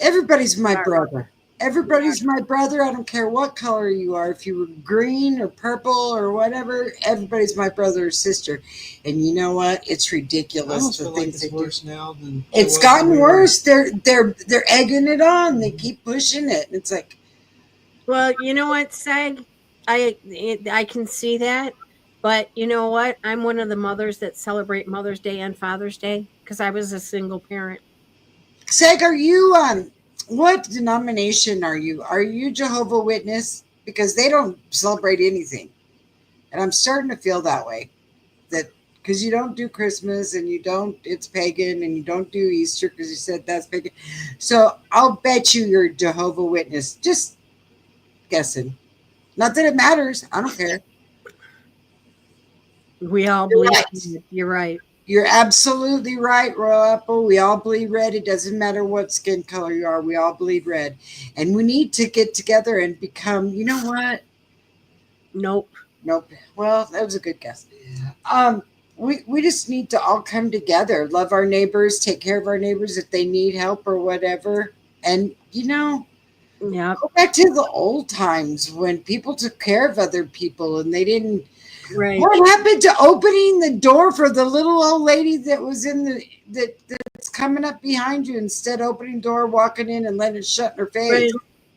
S2: everybody's my brother. Everybody's my brother. I don't care what color you are. If you were green or purple or whatever, everybody's my brother or sister. And you know what? It's
S4: I
S2: ridiculous.
S4: almost
S2: The
S4: feel like
S2: things
S4: it's
S2: they do.
S4: worse now than
S2: It's
S4: it was
S2: gotten
S4: when we were-
S2: worse. They're egging it on. They keep pushing it. It's like,
S3: Well, you know what, Seg? I can see that, but you know what? I'm one of the mothers that celebrate Mother's Day and Father's Day because I was a single parent.
S2: Seg, are you what denomination are you? Are you Jehovah Witness? Because they don't celebrate anything. And I'm starting to feel that way. That because you don't do Christmas and you don't, it's pagan, and you don't do Easter because you said that's pagan. So I'll bet you're Jehovah Witness. Just guessing. Not that it matters. I don't care.
S3: We all
S2: You're
S3: believe.
S2: right.
S3: You're right.
S2: You're absolutely right, Royal Apple. We all bleed red. It doesn't matter what skin color you are. We all bleed red. And we need to get together and become, you know what?
S3: Nope.
S2: Nope. Well, that was a good guess. We just need to all come together, love our neighbors, take care of our neighbors if they need help or whatever. And, you know,
S3: Yep.
S2: go back to the old times when people took care of other people and they didn't.
S3: Right.
S2: What happened to opening the door for the little old lady that was in that's coming up behind you, instead of opening the door, walking in and letting it shut in her face?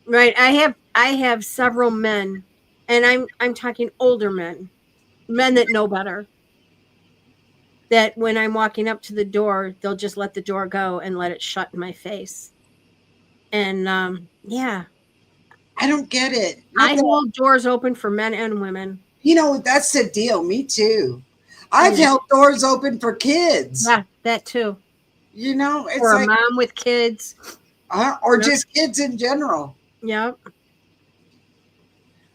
S3: Right. I have several men, and I'm talking older men that know better. That when I'm walking up to the door, they'll just let the door go and let it shut in my face. And yeah,
S2: I don't get it.
S3: I hold doors open for men and women.
S2: You know, that's the deal. Me too. I've
S3: Yeah.
S2: held doors open for kids.
S3: Yeah, that too.
S2: You know, it's
S3: For a
S2: like,
S3: mom with kids.
S2: or
S3: Yep.
S2: just kids in general.
S3: Yep.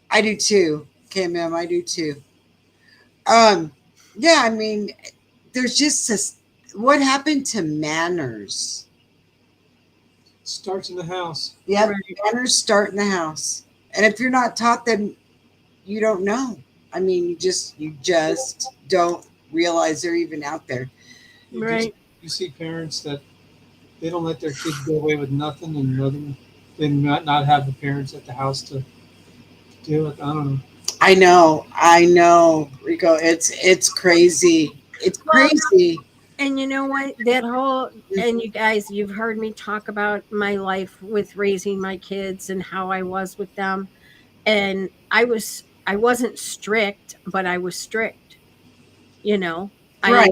S2: I do too. Okay, ma'am, I do too. Yeah, I mean, there's just this. What happened to manners?
S4: starts in the house.
S2: Yeah,
S3: Right.
S2: manners start in the house, and if you're not taught them, you don't know. I mean, you just don't realize they're even out there.
S3: Right.
S4: You see parents that they don't let their kids go away with nothing, and they might not have the parents at the house to deal with. I don't know.
S2: I know, Rico. It's crazy. It's crazy.
S3: And you know what? That whole, and you guys, you've heard me talk about my life with raising my kids and how I was with them. And I wasn't strict, but I was strict. You know,
S2: Right.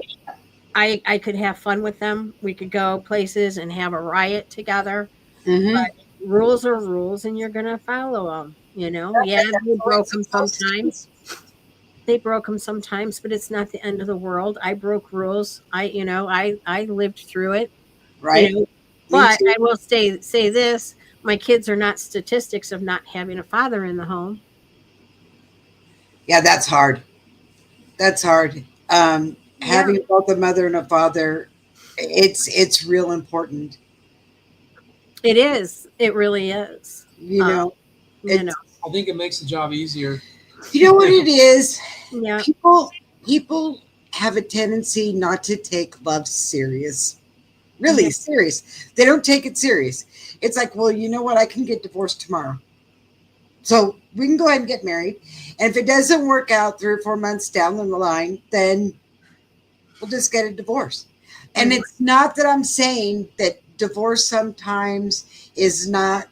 S3: I could have fun with them. We could go places and have a riot together.
S2: Mhm.
S3: But rules are rules, and you're gonna follow them. You know, yeah, they broke them sometimes. They broke them sometimes, but it's not the end of the world. I broke rules. I lived through it.
S2: Right.
S3: You know,
S2: Me
S3: but
S2: too.
S3: I will say this: my kids are not statistics of not having a father in the home.
S2: Yeah, that's hard. That's hard. Having both a mother and a father, it's real important.
S3: It is. It really is.
S2: You know,
S3: You
S2: it's-
S3: know.
S4: I think it makes the job easier.
S2: you know what it is.
S3: Yeah.
S2: People have a tendency not to take love serious. Really
S3: Yeah.
S2: serious. They don't take it serious. It's like, well, you know what? I can get divorced tomorrow. So we can go ahead and get married. And if it doesn't work out 3 or 4 months down the line, then we'll just get a divorce. And it's not that I'm saying that divorce sometimes is not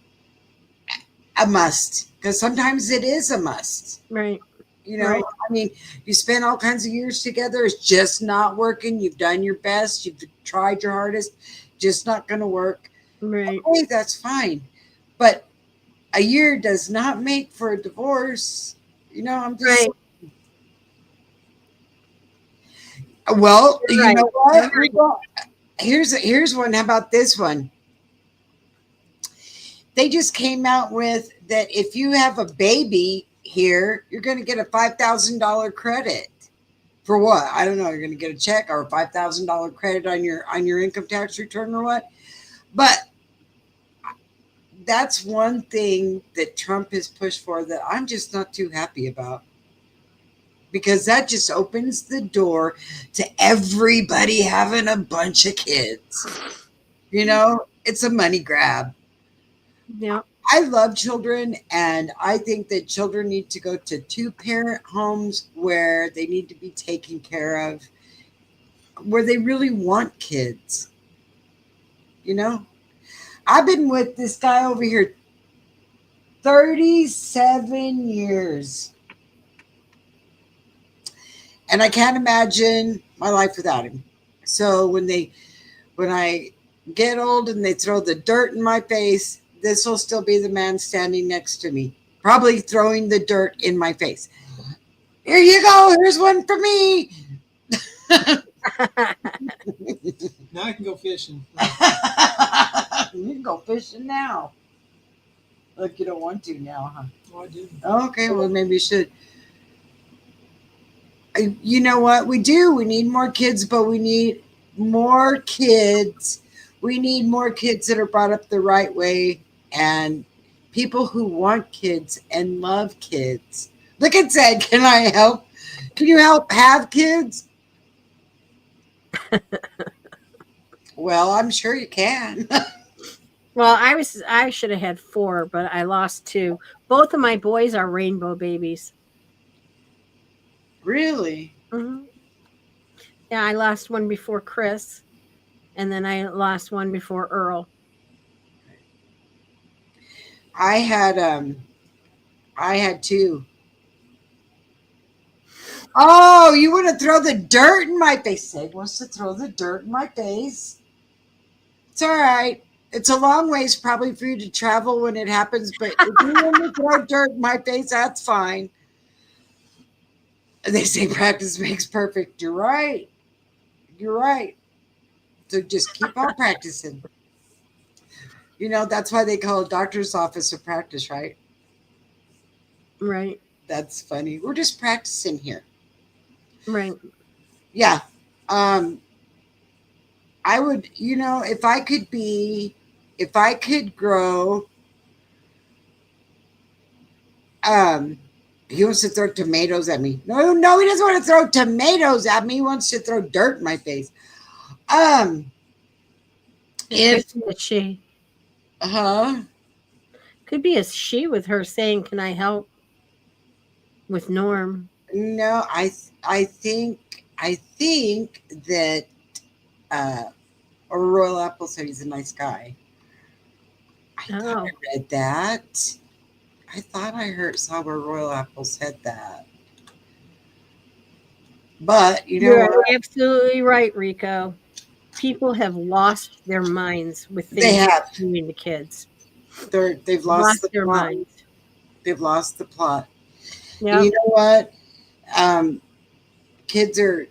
S2: a must, because sometimes it is a must.
S3: Right.
S2: You know,
S3: Right.
S2: I mean, you spend all kinds of years together, it's just not working. You've done your best, you've tried your hardest, just not going to work.
S3: Right.
S2: Okay, that's fine. But a year does not make for a divorce. You know, I'm just
S3: Right.
S2: well,
S3: You're
S2: you
S3: right.
S2: know what?
S3: You're right.
S2: Well, here's one. How about this one? They just came out with that if you have a baby here, you're going to get a $5,000 credit. For what? I don't know. You're going to get a check or a $5,000 credit on your income tax return or what? But that's one thing that Trump has pushed for that I'm just not too happy about, because that just opens the door to everybody having a bunch of kids. You know, it's a money grab.
S3: Yeah.
S2: I love children, and I think that children need to go to 2-parent homes where they need to be taken care of, where they really want kids. You know, I've been with this guy over here 37 years, and I can't imagine my life without him. So when I get old and they throw the dirt in my face, this will still be the man standing next to me, probably throwing the dirt in my face. Here you go. Here's one for me.
S4: Now I can go fishing.
S2: You can go fishing now. Look, you don't want to now, huh?
S4: Oh, I do.
S2: Okay, well, maybe you should. You know what? We do. We need more kids, but we need more kids. We need more kids that are brought up the right way, and people who want kids and love kids. Look at Zed. Can I help? Can you help have kids? Well, I'm sure you can.
S3: Well, I should have had 4, but I lost 2. Both of my boys are rainbow babies.
S2: Really?
S3: Hmm. Yeah, I lost one before Chris, and then I lost one before Earl.
S2: I had 2. Oh, you want to throw the dirt in my face? Sid wants to throw the dirt in my face. It's all right. It's a long ways probably for you to travel when it happens, but if you want to throw dirt in my face, that's fine. They say practice makes perfect. You're right. You're right. So just keep on practicing. You know, that's why they call a doctor's office a practice, right?
S3: Right.
S2: That's funny. We're just practicing here.
S3: Right.
S2: Yeah. I would, you know, if I could grow, he wants to throw tomatoes at me. No, he doesn't want to throw tomatoes at me. He wants to throw dirt in my face. If,
S3: Could be a she.
S2: huh?
S3: Could be a she with her saying, "Can I help?" With Norm.
S2: No, I think that or Royal Apple said he's a nice guy. I thought
S3: Oh.
S2: I read that. I thought I saw where Royal Apple said that. But you know
S3: You're
S2: what?
S3: absolutely right, Rico. People have lost their minds with things
S2: They have.
S3: doing to kids.
S2: They've lost the
S3: their
S2: plot.
S3: minds.
S2: They've lost the plot.
S3: Yeah.
S2: And you know what? Kids are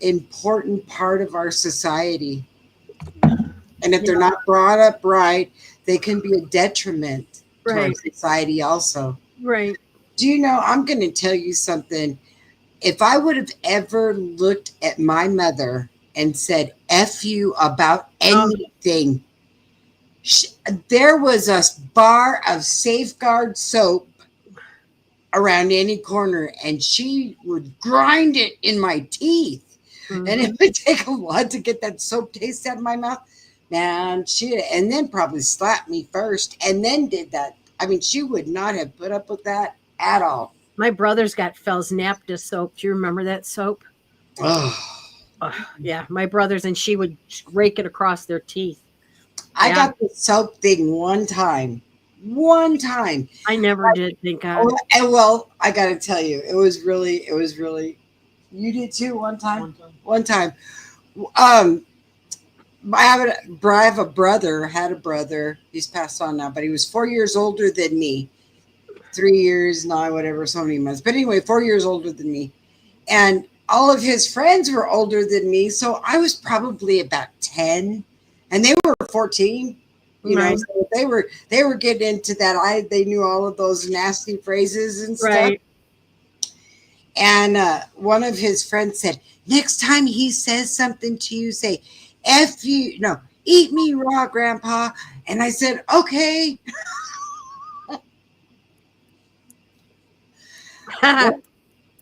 S2: important part of our society. And if they're not brought up right, they can be a detriment to our
S3: Right.
S2: society also.
S3: Right.
S2: Do you know, I'm going to tell you something. If I would have ever looked at my mother and said, F you about anything, there was a bar of Safeguard soap around any corner, and she would grind it in my teeth.
S3: Mhm.
S2: And it would take a lot to get that soap taste out of my mouth. Man, and then probably slapped me first and then did that. I mean, she would not have put up with that at all.
S3: My brother's got Fel's Napta soap. Do you remember that soap?
S2: Oh,
S3: Yeah, my brothers, and she would rake it across their teeth.
S2: I
S3: Yeah.
S2: got the soap thing one time. One time.
S3: I never did, thank God.
S2: Oh, and well, I got to tell you, it was really, you did too one time?
S4: One time.
S2: One time. I have a brother, had a brother. He's passed on now, but he was 4 years older than me. 3 years, no, whatever, so many months. But anyway, 4 years older than me. And all of his friends were older than me. So I was probably about 10 and they were 14. You know,
S3: Right.
S2: so they were getting into that. They knew all of those nasty phrases and stuff.
S3: Right.
S2: And one of his friends said, next time he says something to you, say, F you, no, eat me raw, Grandpa. And I said, okay.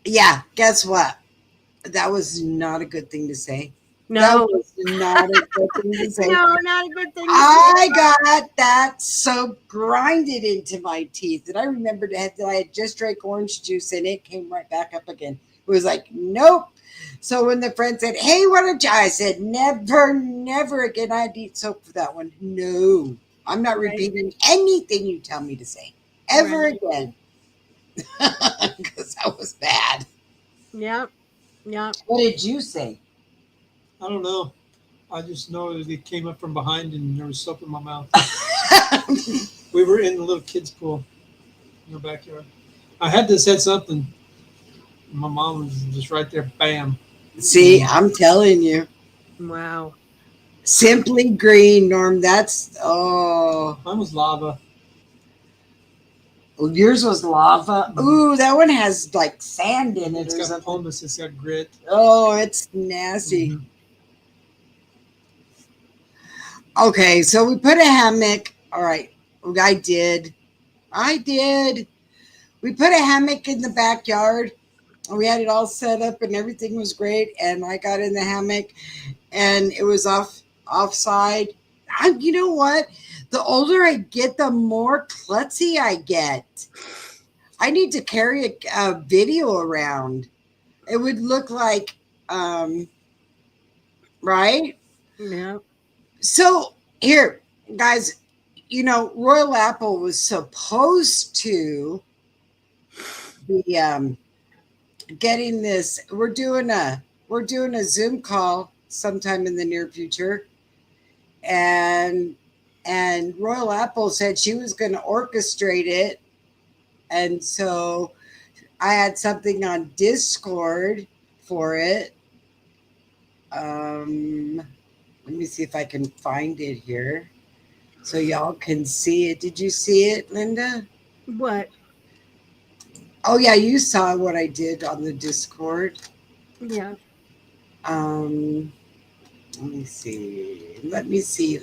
S2: Yeah, guess what? That was not a good thing to say. That
S3: No.
S2: was not a good thing to say.
S3: No, not a good thing.
S2: I got that soap grinded into my teeth. And I remembered that I had just drank orange juice and it came right back up again. It was like, nope. So when the friend said, hey, why don't you? I said, never, never again. I'd eat soap for that one. No, I'm not
S3: Right.
S2: repeating anything you tell me to say ever
S3: Right.
S2: again. Because that was bad.
S3: Yep. Yep.
S2: What did you say?
S4: I don't know. I just know it came up from behind and there was soap in my mouth. We were in the little kids' pool in the backyard. I had to say something. My mom was just right there. Bam.
S2: See, I'm telling you.
S3: Wow.
S2: Simply Green, Norm. That's, oh.
S4: Mine was lava.
S2: Well, yours was lava. Ooh, that one has like sand in it
S4: It's
S2: or
S4: got
S2: something.
S4: pumice. It's got grit.
S2: Oh, it's nasty.
S4: Mhm.
S2: Okay, so we put a hammock. All right, I did. We put a hammock in the backyard. We had it all set up and everything was great. And I got in the hammock and it was offside. You know what? The older I get, the more klutzy I get. I need to carry a video around. It would look like, right?
S3: Yeah.
S2: So here, guys, you know, Royal Apple was supposed to be getting this. We're doing a Zoom call sometime in the near future, and Royal Apple said she was going to orchestrate it, and so I had something on Discord for it. Let me see if I can find it here so y'all can see it. Did you see it, Linda?
S3: What?
S2: Oh, yeah, you saw what I did on the Discord.
S3: Yeah.
S2: Let me see. Let me see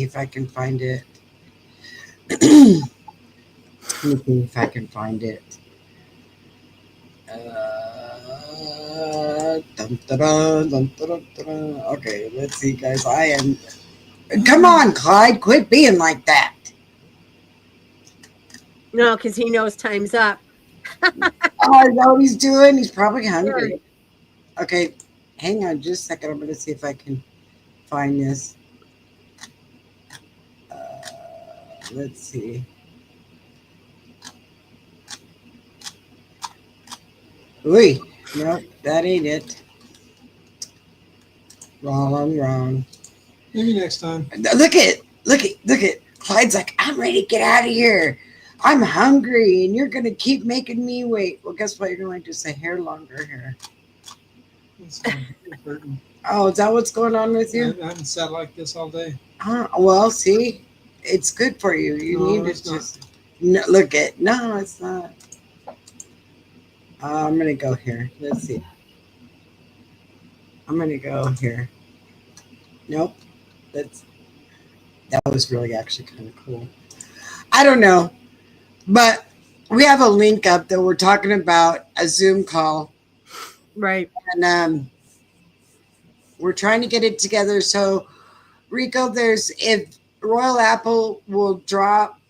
S2: if I can find it. Let me see if I can find it. Okay, let's see, guys. Come on, Clyde, quit being like that.
S3: No, because he knows time's up.
S2: Oh, I know what he's doing. He's probably hungry. Okay, hang on just a second. I'm going to see if I can find this. Let's see. Ooh, nope, that ain't it. Wrong.
S4: Maybe next time.
S2: Look at. Clyde's like, I'm ready to get out of here. I'm hungry, and you're going to keep making me wait. Well, guess what? You're going to just a hair longer here.
S4: It's hurting.
S2: Oh, is that what's going on with you?
S4: I haven't sat like this all day.
S2: Well, see, it's good for you. You
S4: No,
S2: need it.
S4: it's not.
S2: Just no, look at. No, it's not. I'm gonna go here. Let's see. I'm gonna go here. Nope. That was really actually kind of cool. I don't know, but we have a link up that we're talking about a Zoom call,
S3: Right.
S2: and we're trying to get it together. So, Rico, if Royal Apple will drop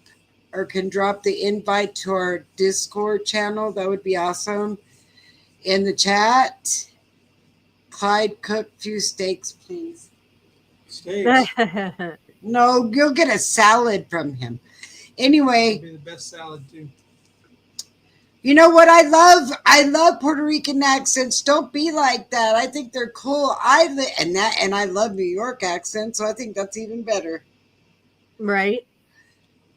S2: or can drop the invite to our Discord channel, that would be awesome in the chat. Clyde cook few steaks, please?
S4: Steaks.
S2: No, you'll get a salad from him. Anyway,
S4: That'd be the best salad too.
S2: you know what I love? I love Puerto Rican accents. Don't be like that. I think they're cool. And I love New York accents, so I think that's even better.
S3: Right.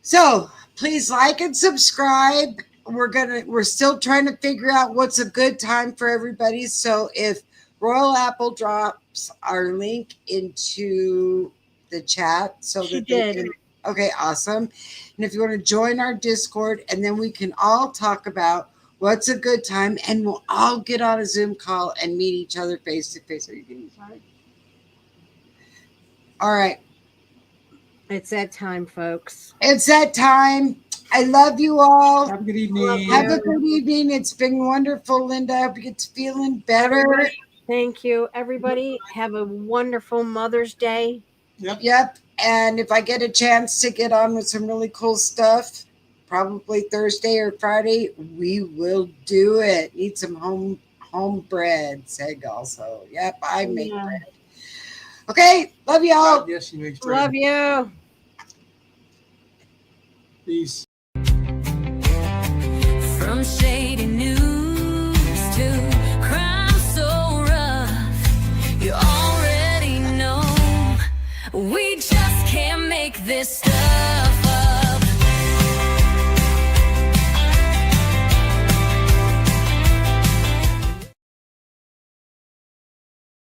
S2: So please like and subscribe. We're still trying to figure out what's a good time for everybody. So if Royal Apple drops our link into the chat so
S3: She
S2: that they
S3: did.
S2: can. Okay, awesome. And if you want to join our Discord, and then we can all talk about what's a good time, and we'll all get on a Zoom call and meet each other face to face. Are you getting tired? All right.
S3: It's that time, folks.
S2: It's that time. I love you all.
S4: Have a good evening.
S2: Have a good evening. It's been wonderful, Linda. I hope it's feeling better.
S3: Thank you, everybody. Have a wonderful Mother's Day.
S2: Yep. And if I get a chance to get on with some really cool stuff, probably Thursday or Friday, we will do it. Eat some home bread, Seg also. Yep, I make
S3: Yeah.
S2: bread. Okay, love y'all.
S4: Yes, she makes bread.
S3: Love you.
S4: Peace.
S1: From shady news to crime so rough, you already know we just can't make this